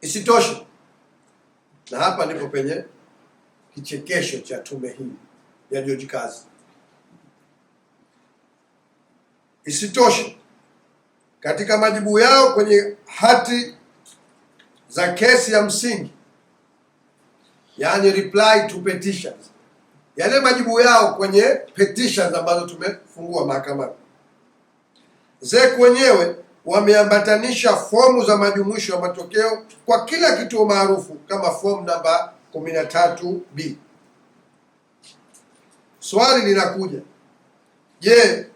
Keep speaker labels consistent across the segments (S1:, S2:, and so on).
S1: Isitoshe, na hapa ndipo penye kichekesho cha tume hii ya George Kazi. Isitoshe, katika majibu yao kwenye hati za kesi ya msingi, yani reply to petitions, yale majibu yao kwenye petitions ambazo tumefungua mahakamani, ZEC wenyewe wameambatanisha fomu za majumuisho ya matokeo kwa kila kituo maarufu kama fomu namba 13B. Swali linakuja, je,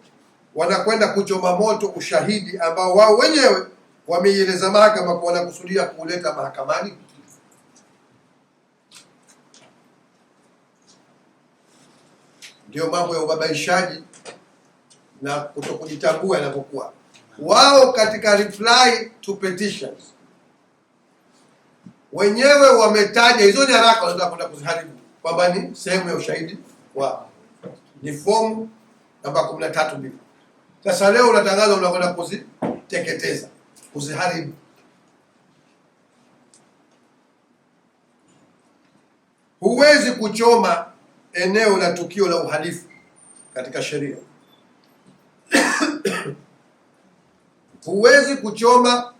S1: wanakwenda kuchoma moto ushahidi ambao wao wenyewe wameieleza mahakama kwa wanakusudia kuleta mahakamani? Ndio mambo ya ubabaishaji na kutokujitambua yanapokuwa. Wao katika reply to petitions wenyewe wametaja hizo nyaraka wanataka kwenda kuziharibu kwamba ni sehemu ya ushahidi wao, ni fomu namba 13B. Sasa leo unatangaza unakwenda kuziteketeza, kuziharibu. Huwezi kuchoma eneo la tukio la uhalifu katika sheria. Huwezi kuchoma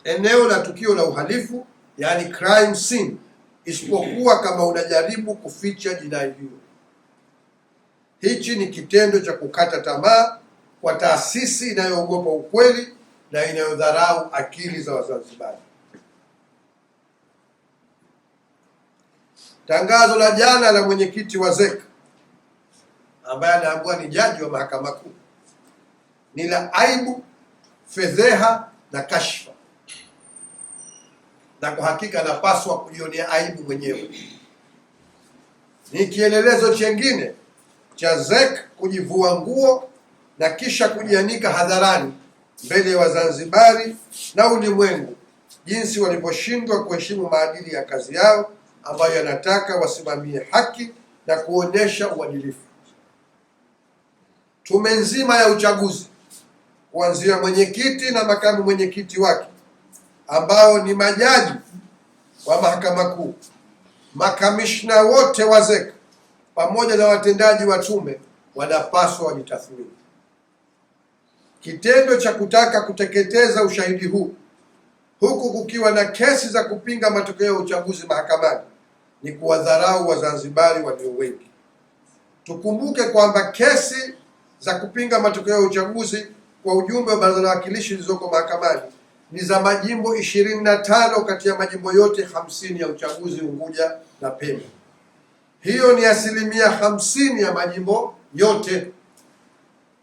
S1: eneo la tukio la uhalifu, yani crime scene, isipokuwa kama unajaribu kuficha jinai hiyo. Hichi ni kitendo cha kukata tamaa kwa taasisi inayoogopa ukweli na inayodharau akili za Wazanzibari. Tangazo la jana la mwenyekiti wa ZEC ambaye anaambiwa ni jaji wa mahakama kuu ni la aibu, fedheha na kashfa, na kwa hakika anapaswa kujionea aibu mwenyewe. Ni kielelezo chengine cha ZEC kujivua nguo na kisha kujianika hadharani mbele ya Wazanzibari na ulimwengu jinsi waliposhindwa kuheshimu maadili ya kazi yao ambayo yanataka wasimamie haki na kuonesha uadilifu. Tume nzima ya uchaguzi kuanzia mwenyekiti na makamu mwenyekiti wake ambao ni majaji wa mahakama kuu, makamishna wote wa ZEC pamoja na watendaji wa tume wanapaswa wajitathmini. Kitendo cha kutaka kuteketeza ushahidi huu huku kukiwa na kesi za kupinga matokeo ya uchaguzi mahakamani ni kuwadharau Wazanzibari walio wengi. Tukumbuke kwamba kesi za kupinga matokeo ya uchaguzi kwa ujumbe wa Baraza la Wawakilishi zilizoko mahakamani ni za majimbo 25 kati ya majimbo yote 50 ya uchaguzi Unguja na Pemba. Hiyo ni 50% ya majimbo yote.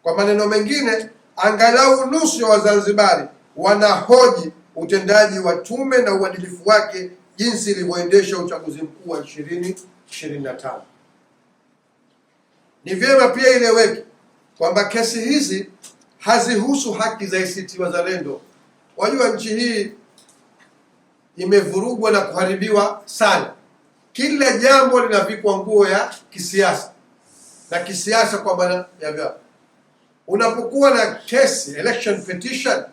S1: Kwa maneno mengine, angalau nusu ya Wazanzibari wanahoji utendaji wa tume na uadilifu wake jinsi ilivyoendesha uchaguzi mkuu wa 2025. Ni vyema pia ileweke kwamba kesi hizi hazihusu haki za ACT Wazalendo. Wajua nchi hii imevurugwa na kuharibiwa sana. Kila jambo linavikwa nguo ya kisiasa, na kisiasa kwa maana ya vyama. Unapokuwa na kesi election petition,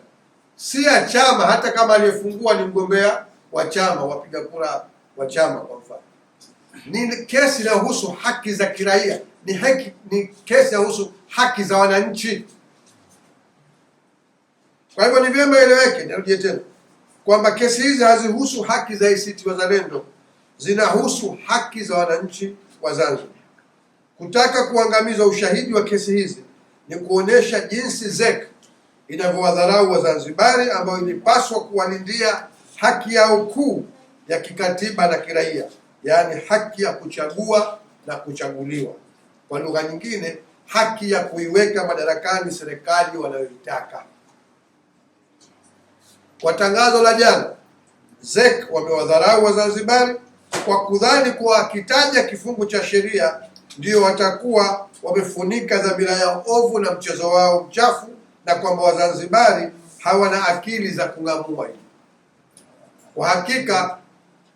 S1: si ya chama, hata kama aliyefungua ni mgombea wa chama, wapiga kura wa chama kwa mfano, ni kesi inayohusu haki za kiraia, ni kesi inayohusu haki za wananchi. Kwa hivyo ni vyema eleweke, nirudie tena, kwamba kesi hizi hazihusu haki za ACT Wazalendo, zinahusu haki za wananchi wa Zanzibar. Kutaka kuangamiza ushahidi wa kesi hizi ni kuonesha jinsi ZEC inavyowadharau Wazanzibari ambao ilipaswa kuwalindia haki yao kuu ya kikatiba na kiraia, yaani haki ya kuchagua na kuchaguliwa. Kwa lugha nyingine, haki ya kuiweka madarakani serikali wanayoitaka. Kwa tangazo la jana, ZEC wamewadharau Wazanzibari kwa kudhani kuwa akitaja kifungu cha sheria ndio watakuwa wamefunika dhamira yao ovu na mchezo wao mchafu, na kwamba Wazanzibari hawana akili za kung'amua hili. Kwa hakika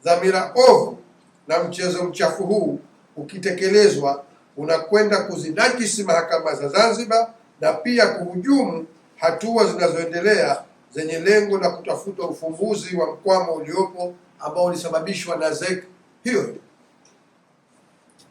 S1: dhamira ovu na mchezo mchafu huu ukitekelezwa unakwenda kuzinajisi mahakama za Zanzibar na pia kuhujumu hatua zinazoendelea zenye lengo la kutafuta ufumbuzi wa mkwamo uliopo ambao ulisababishwa na ZEC hiyo.